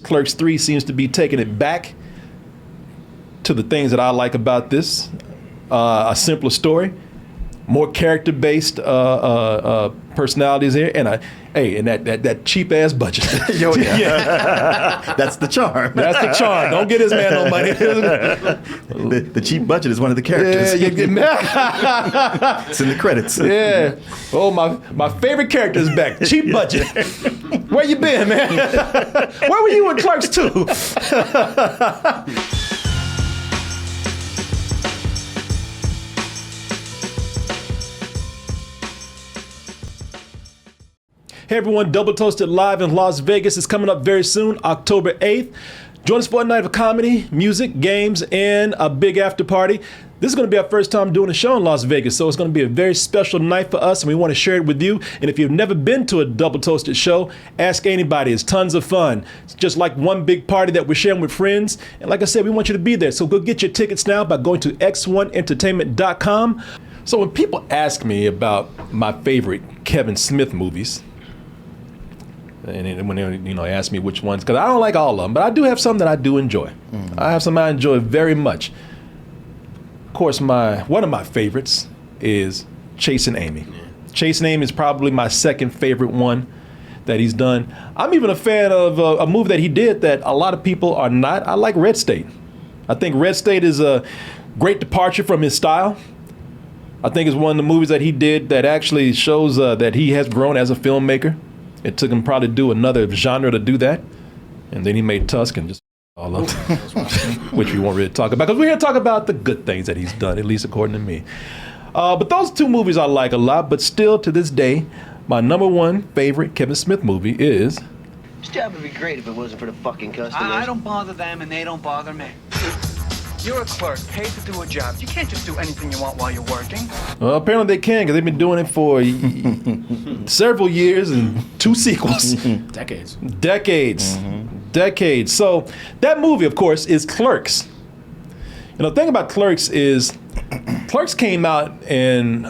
Clerks 3 seems to be taking it back to the things that I like about this. A simpler story, more character-based personalities here, and that cheap-ass budget. Yo, yeah. That's the charm. That's the charm. Don't get this man no money. The cheap budget is one of the characters. Yeah, it's in the credits. Yeah. Oh, my favorite character is back. Cheap budget. Where you been, man? Where were you in Clerks 2? Hey everyone, Double Toasted live in Las Vegas is coming up very soon, October 8th. Join us for a night of comedy, music, games, and a big after party. This is going to be our first time doing a show in Las Vegas, so it's going to be a very special night for us, and we want to share it with you. And if you've never been to a Double Toasted show, ask anybody. It's tons of fun. It's just like one big party that we're sharing with friends. And like I said, we want you to be there. So go get your tickets now by going to x1entertainment.com. So when people ask me about my favorite Kevin Smith movies, and when they ask me which ones, because I don't like all of them, but I do have some that I do enjoy. Mm-hmm. I have some I enjoy very much. Of course, one of my favorites is Chasing Amy. Yeah. Chasing Amy is probably my second favorite one that he's done. I'm even a fan of a movie that he did that a lot of people are not. I like Red State. I think Red State is a great departure from his style. I think it's one of the movies that he did that actually shows that he has grown as a filmmaker. It took him probably to do another genre to do that. And then he made Tusk and just all up, which we won't really talk about, because we're here to talk about the good things that he's done, at least according to me. But those two movies I like a lot, but still to this day, my number one favorite Kevin Smith movie is... This job would be great if it wasn't for the fucking customers. I don't bother them and they don't bother me. You're a clerk, paid to do a job. You can't just do anything you want while you're working. Well, apparently they can, because they've been doing it for several years and 2 sequels. Decades. Decades. So that movie, of course, is Clerks. The thing about Clerks is Clerks came out in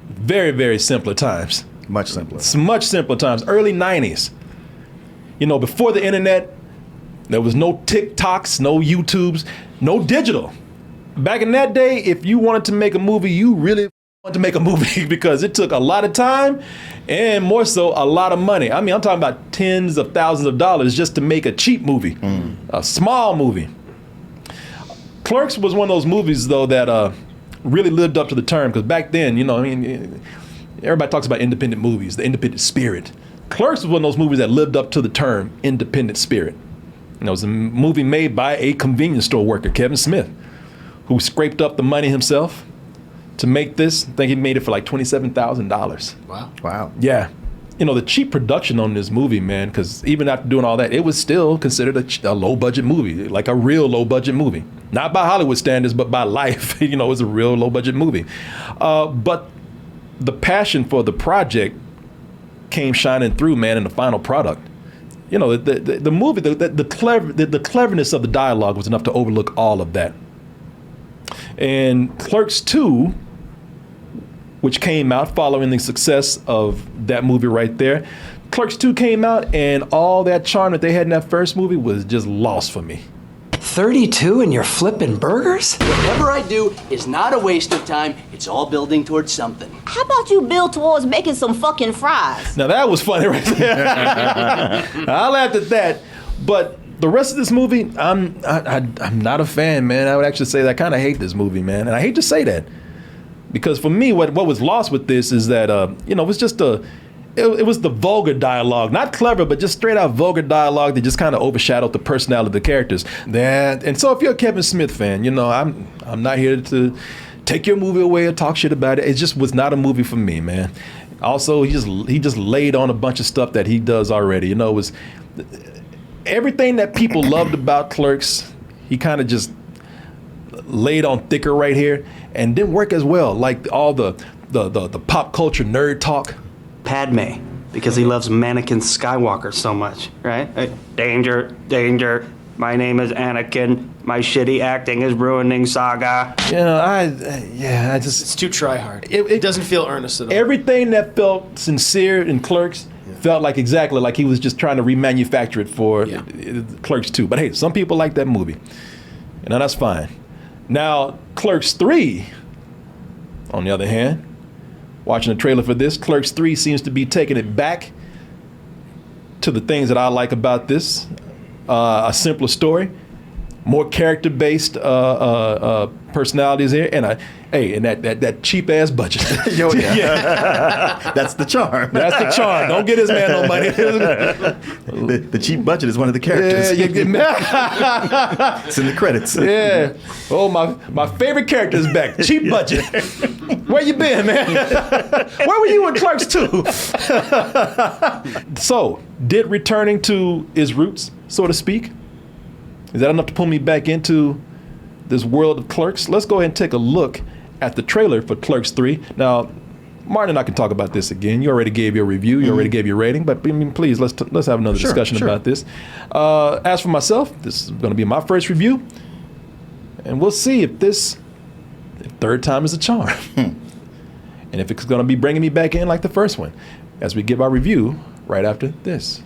very, very simpler times. Much simpler. It's much simpler times. Early 90s. Before the internet, there was no TikToks, no YouTubes, no digital. Back in that day, if you wanted to make a movie, you really wanted to make a movie because it took a lot of time and more so a lot of money. I mean, I'm talking about tens of thousands of dollars just to make a cheap movie, a small movie. Clerks was one of those movies, though, that really lived up to the term, because back then, everybody talks about independent movies, the independent spirit. Clerks was one of those movies that lived up to the term independent spirit. It was a movie made by a convenience store worker, Kevin Smith, who scraped up the money himself to make this. I think he made it for like $27,000. Wow. Yeah. The cheap production on this movie, man, because even after doing all that, it was still considered a low-budget movie, like a real low-budget movie. Not by Hollywood standards, but by life. It was a real low-budget movie. But the passion for the project came shining through, man, in the final product. The movie, the cleverness of the dialogue was enough to overlook all of that. And Clerks 2, which came out following the success of that movie right there, Clerks 2 came out, and all that charm that they had in that first movie was just lost for me. 32 and you're flipping burgers? Whatever I do is not a waste of time. It's all building towards something. How about you build towards making some fucking fries? Now that was funny right there. I laughed at that. But the rest of this movie, I'm not a fan, man. I would actually say that I kind of hate this movie, man. And I hate to say that. Because for me, what was lost with this is that, it was just it was the vulgar dialogue, not clever, but just straight out vulgar dialogue that just kind of overshadowed the personality of the characters. And so if you're a Kevin Smith fan, I'm not here to take your movie away or talk shit about it. It just was not a movie for me, man. Also, he just laid on a bunch of stuff that he does already. It was everything that people loved about Clerks. He kind of just laid on thicker right here, and didn't work as well. Like all the pop culture nerd talk. Padme, because he loves Mannequin Skywalker so much, right? Danger, danger. My name is Anakin. My shitty acting is ruining Saga. It's too try hard. It doesn't feel earnest at all. Everything that felt sincere in Clerks Felt like exactly like he was just trying to remanufacture it for Clerks 2. But hey, some people like that movie. And that's fine. Now, Clerks 3, on the other hand, watching the trailer for this, Clerks 3 seems to be taking it back to the things that I like about this. A simpler story, more character-based personalities here, and that cheap-ass budget. Yo, yeah. That's the charm. That's the charm. Don't get this man no money. The cheap budget is one of the characters. Yeah, you get It's in the credits. Yeah. Oh, my favorite character is back. Cheap budget. Where you been, man? Where were you in Clerks 2? So, did returning to his roots, so to speak, is that enough to pull me back into this world of Clerks? Let's go ahead and take a look at the trailer for Clerks 3. Now, Martin and I can talk about this again. You already gave your review. You already gave your rating. But I mean, please, let's have another discussion about this. As for myself, this is going to be my first review. And we'll see if third time is a charm. And if it's going to be bringing me back in like the first one, as we give our review right after this.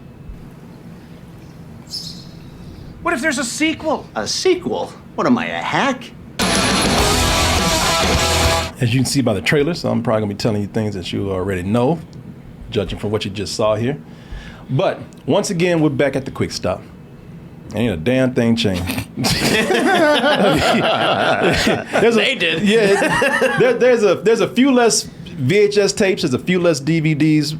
What if there's a sequel? A sequel? What am I, a hack? As you can see by the trailer, so I'm probably going to be telling you things that you already know, judging from what you just saw here. But once again, we're back at the quick stop. Ain't a damn thing changed. They did. Yeah, there's a few less VHS tapes, there's a few less DVDs,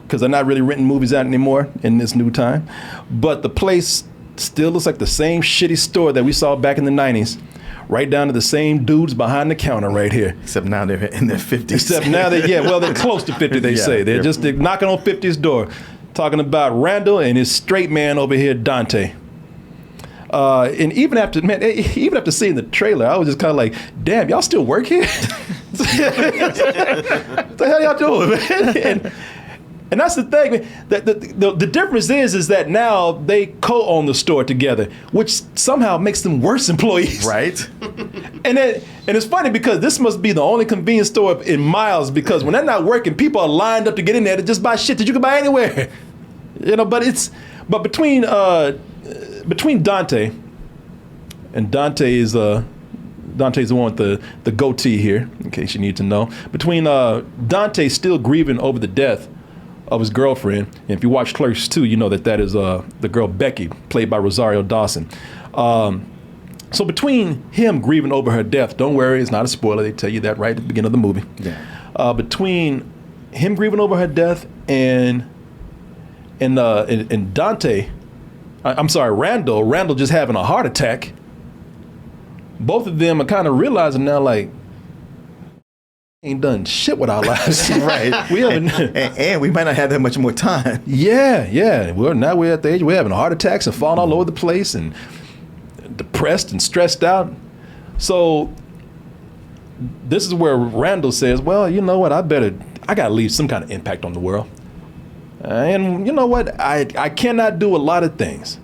because they're not really renting movies out anymore in this new time. But the place still looks like the same shitty store that we saw back in the 90s. Right down to the same dudes behind the counter right here. Except now they're in their 50s. Except now they're close to 50, they say. They're knocking on 50's door. Talking about Randall and his straight man over here, Dante. And even after seeing the trailer, I was just kind of like, damn, y'all still work here? What the hell y'all doing, man? And that's the thing, man. The difference is that now they co-own the store together, which somehow makes them worse employees. Right. And it's funny because this must be the only convenience store in miles, because when they're not working, people are lined up to get in there to just buy shit that you can buy anywhere. But between Dante, and Dante's the one with the goatee here, in case you need to know. Between Dante still grieving over the death of his girlfriend, and if you watch Clerks 2, you know that is the girl Becky, played by Rosario Dawson. So between him grieving over her death, don't worry, it's not a spoiler, they tell you that right at the beginning of the movie. Yeah. Between him grieving over her death and Dante, I'm sorry, Randall just having a heart attack, both of them are kind of realizing now, like, ain't done shit with our lives. Right. We haven't, and we might not have that much more time. Yeah. Now we're at the age we're having heart attacks and falling all over the place and depressed and stressed out. So this is where Randall says, well, you know what, I gotta leave some kind of impact on the world. And you know what, I cannot do a lot of things,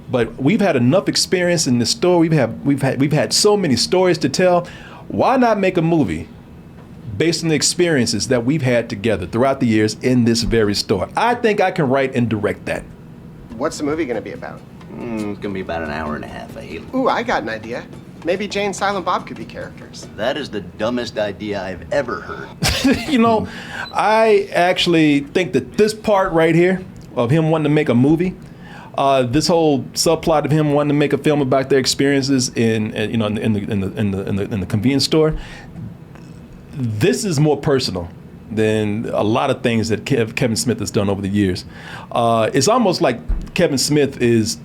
but we've had enough experience in this store. We've had so many stories to tell. Why not make a movie based on the experiences that we've had together throughout the years in this very store? I think I can write and direct that. What's the movie gonna be about? It's gonna be about an hour and a half, Ooh, I got an idea. Maybe Jane, Silent Bob could be characters. That is the dumbest idea I've ever heard. You know, I actually think that this part right here of him wanting to make a movie, this whole subplot of him wanting to make a film about their experiences in the convenience store, this is more personal than a lot of things that Kevin Smith has done over the years. It's almost like Kevin Smith is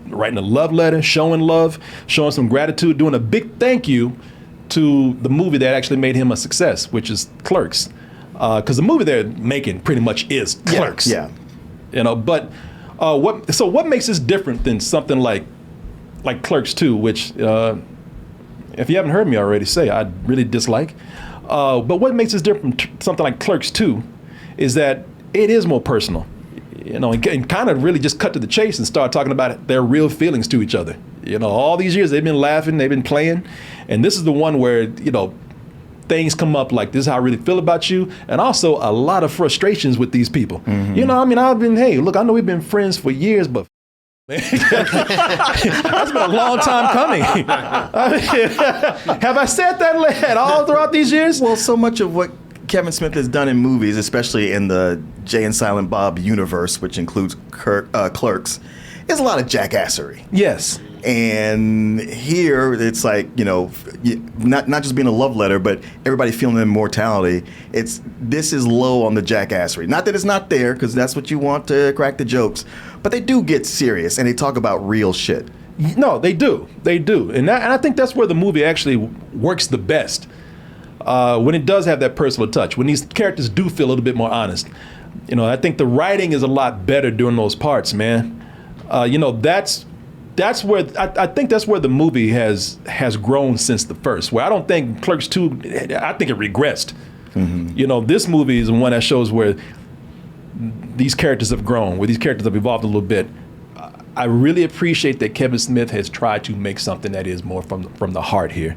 writing a love letter, showing love, showing some gratitude, doing a big thank you to the movie that actually made him a success, which is Clerks. Because the movie they're making pretty much is Clerks. Yeah. You know, but what makes this different than something like Clerks 2, which if you haven't heard me already say, I really dislike. But what makes this different from something like Clerks 2 is that it is more personal, you know, and kind of really just cut to the chase and start talking about their real feelings to each other. You know, all these years they've been laughing, they've been playing, and this is the one where, you know, things come up like this is how I really feel about you, and also a lot of frustrations with these people. You know, I mean, hey, look, I know we've been friends for years, but that's been a long time coming. Have I said that all throughout these years? Well, so much of what Kevin Smith has done in movies, especially in the Jay and Silent Bob universe, which includes Clerks, is a lot of jackassery. Yes. And here it's like, you know, not just being a love letter, but everybody feeling immortality. This is low on the jackassery. Not that it's not there, because that's what you want to crack the jokes, but they do get serious and they talk about real shit. No, they do. They do. And I think that's where the movie actually works the best. When it does have that personal touch, when these characters do feel a little bit more honest. You know, I think the writing is a lot better during those parts, man. You know, that's where I think that's where the movie has grown since the first. Where I don't think Clerks 2, I think it regressed. You know, this movie is the one that shows where these characters have grown, where these characters have evolved a little bit. I really appreciate that Kevin Smith has tried to make something that is more from the heart here,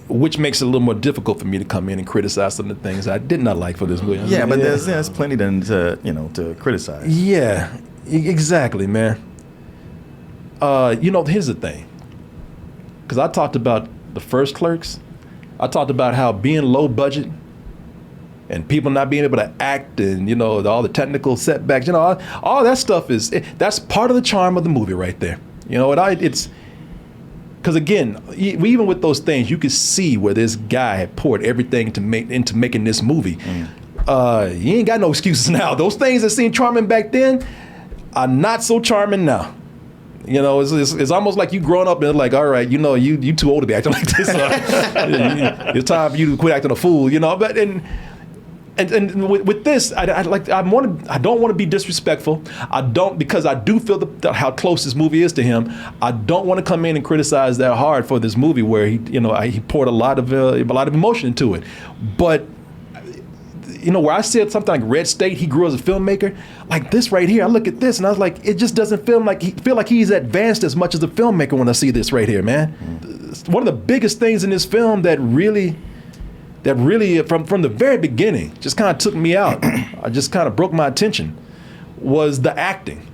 which makes it a little more difficult for me to come in and criticize some of the things I did not like for this movie. Yeah, but there's plenty to criticize. Yeah, exactly, man. You know, here's the thing. Because I talked about the first Clerks. I talked about how being low budget and people not being able to act and, you know, all the technical setbacks, you know, all that stuff that's part of the charm of the movie right there. You know, it's because, again, even with those things, you could see where this guy had poured everything into making this movie. He ain't got no excuses now. Those things that seemed charming back then are not so charming now. You know, it's almost like you growing up and like, all right, you know, you too old to be acting like this. It's time for you to quit acting a fool, you know. But and with this, I don't want to be disrespectful. I don't, because I do feel how close this movie is to him. I don't want to come in and criticize that hard for this movie where he poured a lot of emotion into it. But you know, where I said something like Red State, he grew as a filmmaker, like this right here, I look at this and I was like, it just doesn't feel like he's advanced as much as a filmmaker when I see this right here, man. One of the biggest things in this film that really from the very beginning just kind of took me out, I just kind of broke my attention, was the acting.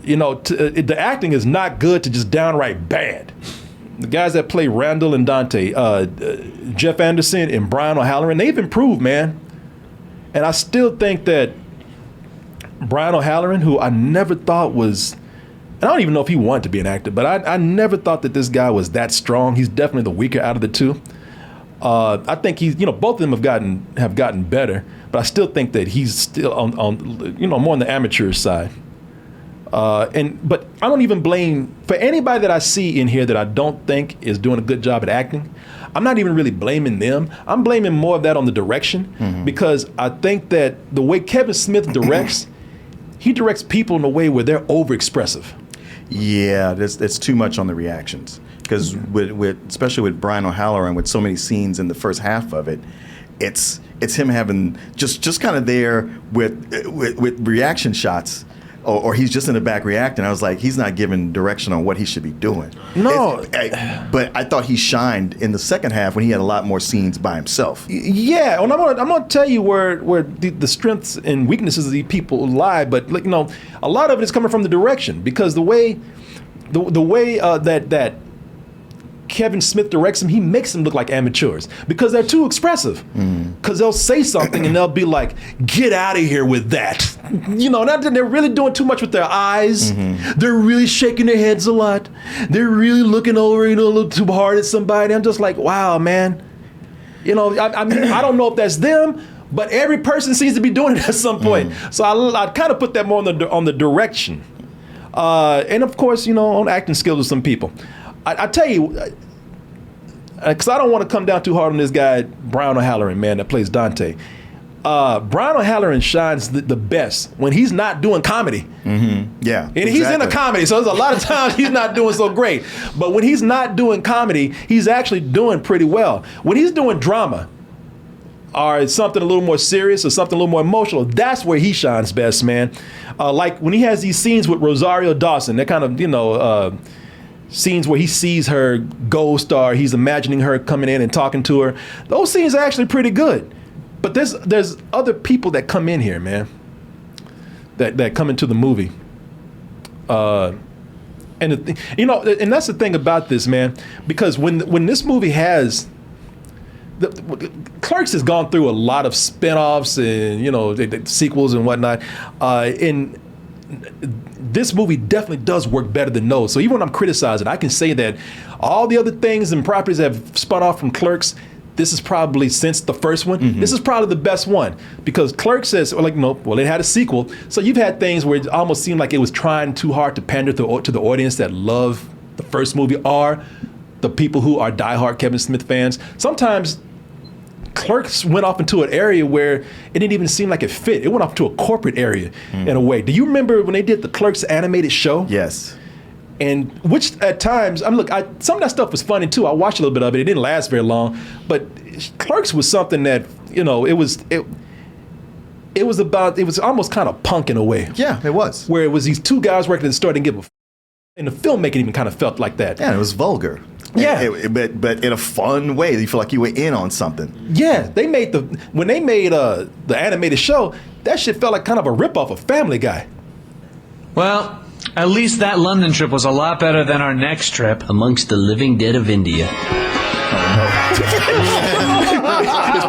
You know, the acting is not good to just downright bad. The guys that play Randall and Dante, Jeff Anderson and Brian O'Halloran, they've improved, man. And I still think that Brian O'Halloran, who I never thought was, and I don't even know if he wanted to be an actor, but I never thought that this guy was that strong. He's definitely the weaker out of the two. I think he's, you know, both of them have gotten better, but I still think that he's still on you know, more on the amateur side. But I don't even blame, for anybody that I see in here that I don't think is doing a good job at acting, I'm not even really blaming them. I'm blaming more of that on the direction, because I think that the way Kevin Smith directs, he directs people in a way where they're overexpressive. Yeah, there's too much on the reactions. Because especially with Brian O'Halloran, with so many scenes in the first half of it, it's him having just kind of there with reaction shots. Or he's just in the back reacting. I was like, he's not giving direction on what he should be doing. No. But I thought he shined in the second half when he had a lot more scenes by himself. Yeah, and I'm gonna tell you where the strengths and weaknesses of these people lie. But like, you know, a lot of it is coming from the direction, because the way that Kevin Smith directs them, he makes them look like amateurs because they're too expressive. Because they'll say something and they'll be like, get out of here with that. You know, they're really doing too much with their eyes. They're really shaking their heads a lot. They're really looking over, you know, a little too hard at somebody. I'm just like, wow, man. You know, I mean, I don't know if that's them, but every person seems to be doing it at some point. So I kind of put that more on the direction. And of course, you know, on acting skills of some people. I tell you, because I don't want to come down too hard on this guy, Brian O'Halloran, man, that plays Dante. Brian O'Halloran shines the best when he's not doing comedy. Yeah, and he's in a comedy, so there's a lot of times he's not doing so great. But when he's not doing comedy, he's actually doing pretty well. When he's doing drama, or something a little more serious or something a little more emotional, that's where he shines best, man. Like when he has these scenes with Rosario Dawson, that kind of, you know, scenes where he sees her ghost or he's imagining her coming in and talking to her. Those scenes are actually pretty good. But there's other people that come in here, man, that come into the movie. And and that's the thing about this, man, because when this movie has Clerks has gone through a lot of spin-offs and the sequels and whatnot, and this movie definitely does work better than those. So even when I'm criticizing, I can say that all the other things and properties that have spun off from Clerks, this is probably, since the first one, this is probably the best one, because Clerks says, it had a sequel, so you've had things where it almost seemed like it was trying too hard to pander to the audience that love the first movie or the people who are diehard Kevin Smith fans. Sometimes Clerks went off into an area where it didn't even seem like it fit. It went off to a corporate area in a way. Do you remember when they did the Clerks animated show? Yes. And which at times, some of that stuff was funny too. I watched a little bit of it. It didn't last very long, but Clerks was something that it was almost kind of punk in a way. Yeah, it was. Where it was these two guys working in the store didn't give a and the filmmaking even kind of felt like that. Yeah, it was vulgar. Yeah, but in a fun way. You feel like you were in on something. Yeah, when they made the animated show, that shit felt like kind of a ripoff of Family Guy. Well, at least that London trip was a lot better than our next trip. Amongst the living dead of India. Is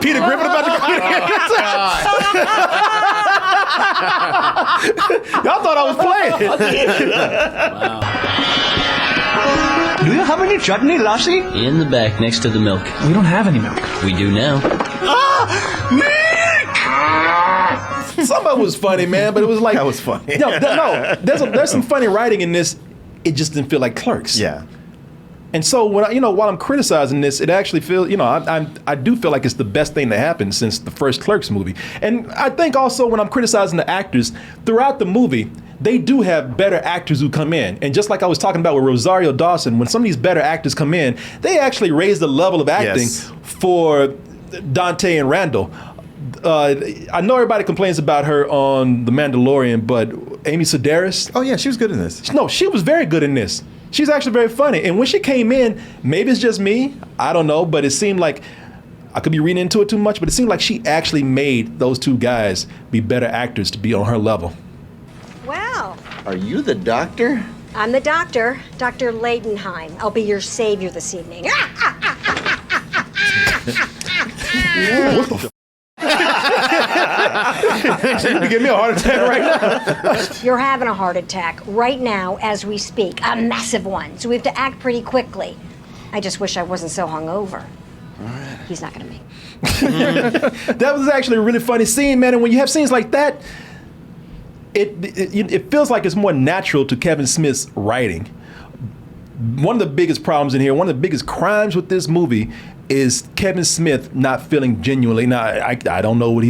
Peter Griffin about to come here? Y'all thought I was playing. Wow. Do you have any chutney, Lassie? In the back, next to the milk. We don't have any milk. We do now. Some of it was funny, man, but it was like That was funny. No, there's some funny writing in this. It just didn't feel like Clerks. Yeah. And so when while I'm criticizing this, it actually feels, I do feel like it's the best thing that happened since the first Clerks movie. And I think also when I'm criticizing the actors throughout the movie, they do have better actors who come in. And just like I was talking about with Rosario Dawson, when some of these better actors come in, they actually raise the level of acting for Dante and Randall. I know everybody complains about her on The Mandalorian, but Amy Sedaris. Oh yeah, she was good in this. No, she was very good in this. She's actually very funny. And when she came in, maybe it's just me, I don't know, but it seemed like, I could be reading into it too much, but it seemed like she actually made those two guys be better actors to be on her level. Wow. Are you the doctor? I'm the doctor, Dr. Leidenheim. I'll be your savior this evening. What the You can give me a heart attack right now. You're having a heart attack right now as we speak, a massive one. So we have to act pretty quickly. I just wish I wasn't so hungover. All right. He's not gonna make it. That was actually a really funny scene, man. And when you have scenes like that, it feels like it's more natural to Kevin Smith's writing. One of the biggest problems in here, one of the biggest crimes with this movie is Kevin Smith not feeling genuinely. Now, I don't know what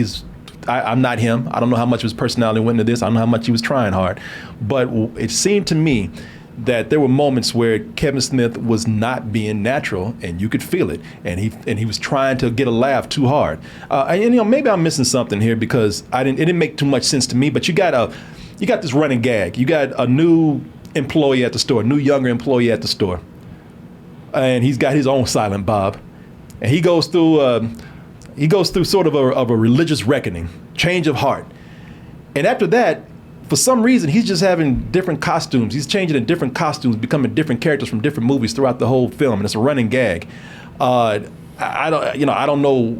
I'm not him. I don't know how much of his personality went into this. I don't know how much he was trying hard. But it seemed to me that there were moments where Kevin Smith was not being natural, and you could feel it. And he was trying to get a laugh too hard. And maybe I'm missing something here because it didn't make too much sense to me. But you got this running gag. You got a new employee at the store, new younger employee at the store, and he's got his own Silent Bob, and he goes through sort of a religious reckoning, change of heart, and after that, for some reason, he's just having different costumes. He's changing in different costumes, becoming different characters from different movies throughout the whole film, and it's a running gag. I don't know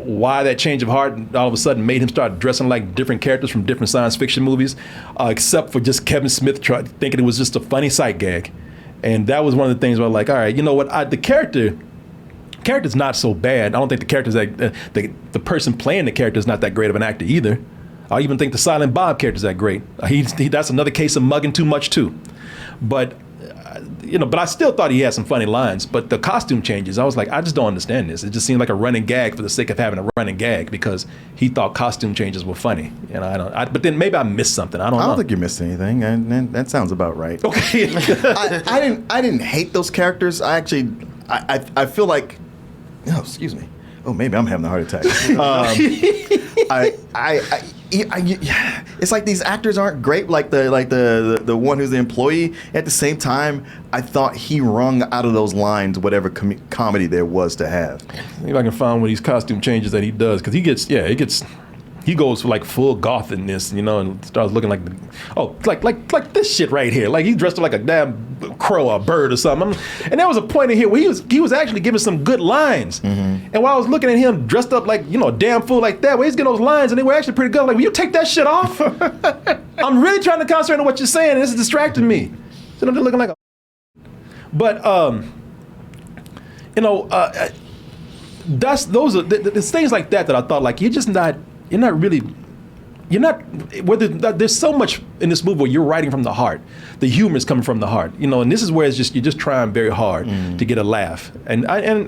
why that change of heart all of a sudden made him start dressing like different characters from different science fiction movies, except for just Kevin Smith thinking it was just a funny sight gag. And that was one of the things where I'm like, all right, you know what, the character's not so bad. I don't think the character's the person playing the character is not that great of an actor either. I even think the Silent Bob character's that great. That's another case of mugging too much too. But but I still thought he had some funny lines. But the costume changes, I was like, I just don't understand this. It just seemed like a running gag for the sake of having a running gag because he thought costume changes were funny. But then maybe I missed something. I don't know. I don't think you missed anything, and that sounds about right. Okay. I didn't hate those characters. I feel like, excuse me. Oh, maybe I'm having a heart attack. it's like these actors aren't great. Like the one who's the employee. At the same time, I thought he wrung out of those lines whatever comedy there was to have. See if I can find one of these costume changes that he does, because he goes for like full goth in this, and starts looking like like this shit right here. Like he's dressed up like a damn crow or a bird or something. And there was a point in here where he was actually giving some good lines. And while I was looking at him dressed up like, a damn fool like that, where he's getting those lines and they were actually pretty good. I'm like, will you take that shit off? I'm really trying to concentrate on what you're saying, and this is distracting me. So I'm just looking like a... But, there's things like that I thought, like, there's so much in this movie where you're writing from the heart. The humor is coming from the heart, and this is where you're just trying very hard to get a laugh. And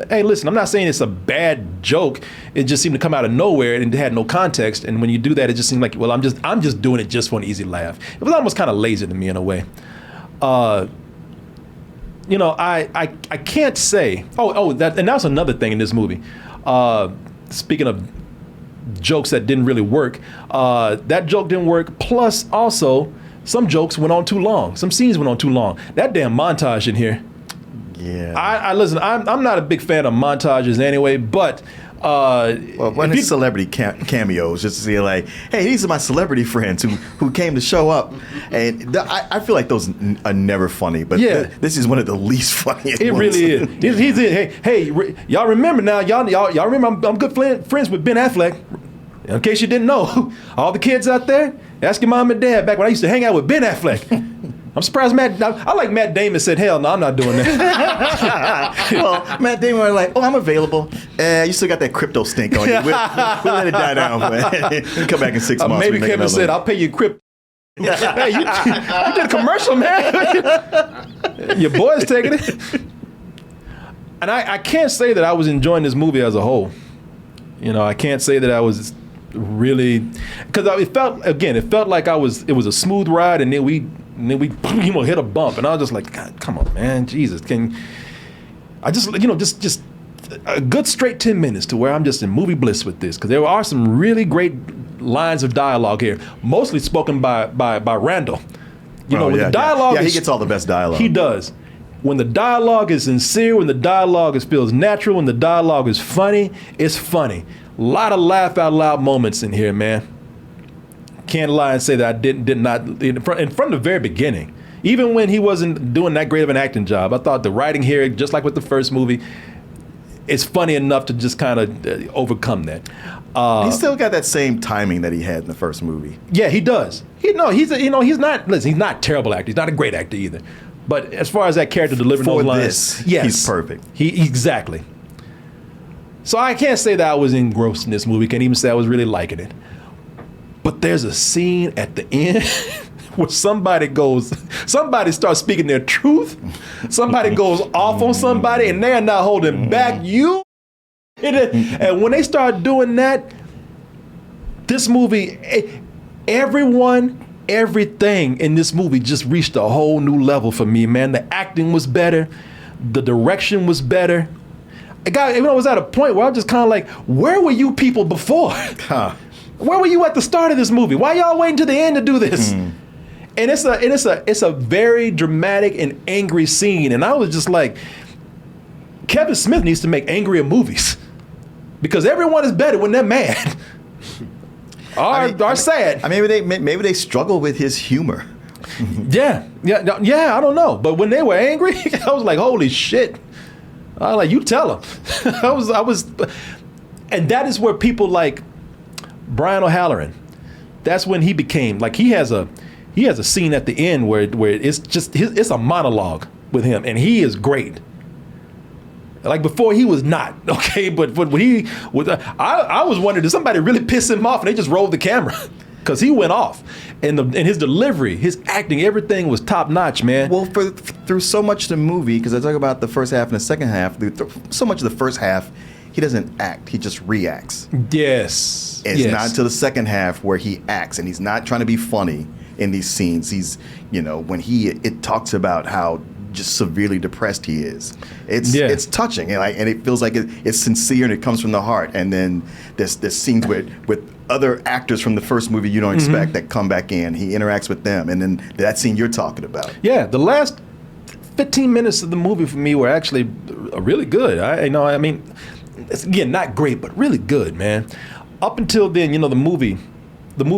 hey, listen, I'm not saying it's a bad joke. It just seemed to come out of nowhere and it had no context. And when you do that, it just seemed like, well, I'm just doing it just for an easy laugh. It was almost kind of lazy to me in a way. I can't say. And that's another thing in this movie. Speaking of jokes that didn't really work, that joke didn't work. Plus, also, some jokes went on too long. Some scenes went on too long. That damn montage in here. Yeah. I listen. I'm not a big fan of montages anyway, but. When it's celebrity cameos, just to see like, hey, these are my celebrity friends who came to show up, and I feel like those are never funny, but this is one of the least funniest. It ones. really is. He's in. Hey, y'all remember now? Y'all remember? I'm good friends with Ben Affleck. In case you didn't know, all the kids out there, ask your mom and dad back when I used to hang out with Ben Affleck. I'm surprised I like Matt Damon said, hell no, I'm not doing that. Well, Matt Damon was like, I'm available. You still got that crypto stink on you. We'll let it die down. Come back in 6 months. Maybe Kevin said, I'll pay you crypto. Hey, you did a commercial, man. Your boy's taking it. And I can't say that I was enjoying this movie as a whole. I can't say that I was really, because it felt like it was a smooth ride, and then we hit a bump, and I was just like, God, come on, man, Jesus, just a good straight 10 minutes to where I'm just in movie bliss with this, because there are some really great lines of dialogue here, mostly spoken by Randall. The dialogue he gets all the best dialogue. He does. When the dialogue is sincere, when the dialogue feels natural, when the dialogue is funny, it's funny. A lot of laugh out loud moments in here, man. Can't lie and say that I did not, from the very beginning, even when he wasn't doing that great of an acting job, I thought the writing here, just like with the first movie, it's funny enough to just kind of overcome that. He's still got that same timing that he had in the first movie. Yeah, he does. He's not a terrible actor. He's not a great actor either. But as far as that character delivering those lines, he's perfect. Exactly. So I can't say that I was engrossed in this movie. Can't even say I was really liking it. But there's a scene at the end where somebody starts speaking their truth. Somebody goes off on somebody, and they're not holding back. And when they start doing that, this movie, everything in this movie just reached a whole new level for me, man. The acting was better. The direction was better. I was at a point where I was just kind of like, where were you people before? Where were you at the start of this movie? Why y'all waiting to the end to do this? And it's a very dramatic and angry scene. And I was just like, Kevin Smith needs to make angrier movies, because everyone is better when they're mad. Or sad. Maybe they struggle with his humor. Yeah. I don't know. But when they were angry, I was like, holy shit. I was like, you tell them. I was, and that is where people like Brian O'Halloran, that's when he became like, he has a scene at the end where it's just it's a monologue with him, and he is great. Like before, he was not, okay, but when he was, I was wondering, did somebody really piss him off and they just rolled the camera? Because he went off, and his delivery, his acting, everything was top notch, man. Well, through so much of the movie, because I talk about the first half and the second half, so much of the first half, he doesn't act, he just reacts. Yes. It's not until the second half where he acts, and he's not trying to be funny in these scenes. He's, when it talks about how just severely depressed he is. It's touching, and it feels like it's sincere and it comes from the heart. And then there's scenes with other actors from the first movie you don't Mm-hmm. expect that come back in. He interacts with them, and then that scene you're talking about. Yeah, the last 15 minutes of the movie for me were actually really good. I mean, it's, again, not great, but really good, man. Up until then, the movie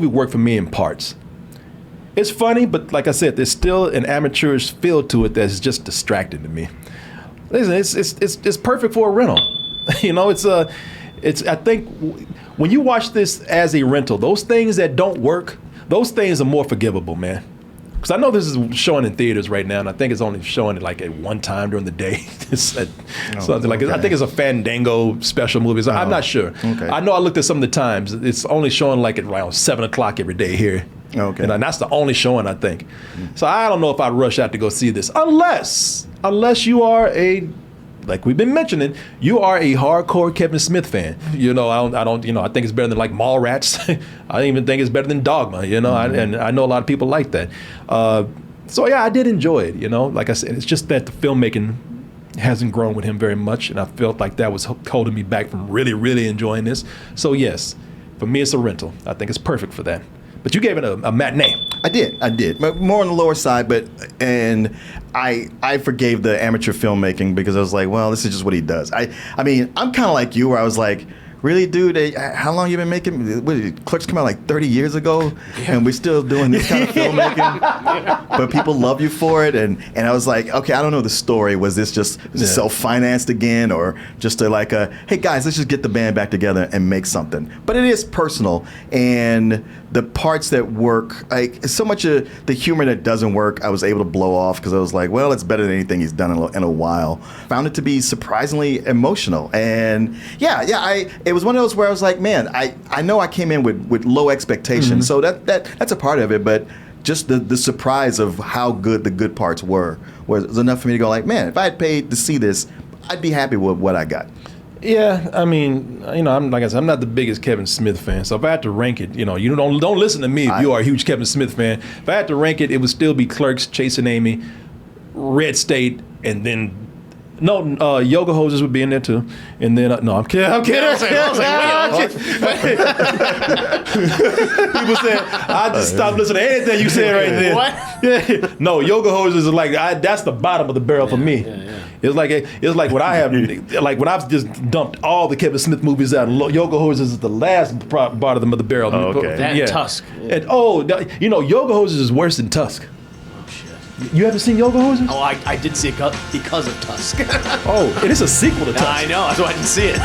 worked for me in parts. It's funny, but like I said, there's still an amateurish feel to it that's just distracting to me. Listen, it's perfect for a rental. I think when you watch this as a rental, those things that don't work, those things are more forgivable, man. Because I know this is showing in theaters right now, and I think it's only showing it like at one time during the day. Something like I think it's a Fandango special movie. So I'm not sure. Okay. I know I looked at some of the times. It's only showing like at around 7 o'clock every day here. Okay. And that's the only showing, I think. So I don't know if I'd rush out to go see this unless you are like we've been mentioning, you are a hardcore Kevin Smith fan. I think it's better than like Mallrats. I don't even think it's better than Dogma, and I know a lot of people like that. So yeah, I did enjoy it, like I said, it's just that the filmmaking hasn't grown with him very much, and I felt like that was holding me back from really, really enjoying this. So yes, for me it's a rental. I think it's perfect for that. But you gave it a matinee. I did. But more on the lower side, and I forgave the amateur filmmaking because I was like, well, this is just what he does. I mean, I'm kind of like you, where I was like, really, dude, how long you been making? What did Clerks come out like 30 years ago, and we're still doing this kind of filmmaking? But people love you for it, and I was like, okay, I don't know the story. Was this just self-financed again, or just hey guys, let's just get the band back together and make something? But it is personal, and the parts that work, like so much of the humor that doesn't work, I was able to blow off because I was like, well, it's better than anything he's done in a while. Found it to be surprisingly emotional, and it was one of those where I was like, man, I know I came in with low expectations, so that's a part of it, but just the surprise of how good the good parts were was enough for me to go like, man, if I had paid to see this, I'd be happy with what I got. Yeah, I mean, I'm like I said, I'm not the biggest Kevin Smith fan. So if I had to rank it, you don't listen to me if you are a huge Kevin Smith fan. If I had to rank it would still be Clerks, Chasing Amy, Red State, and then Yoga Hoses would be in there too. And then no, I'm kidding. I'm kidding. People said I just stopped listening to anything you said right there. What? Yeah. No, Yoga Hoses is like that's the bottom of the barrel for me. Yeah. It's like when I have when I've just dumped all the Kevin Smith movies out. Yoga Hoses is the last bottom of the barrel. Oh, okay. That Tusk. And Yoga Hoses is worse than Tusk. You haven't seen Yoga Hoses? Oh, I did see it because of Tusk. Oh, it is a sequel to Tusk. I know, that's why I didn't see it.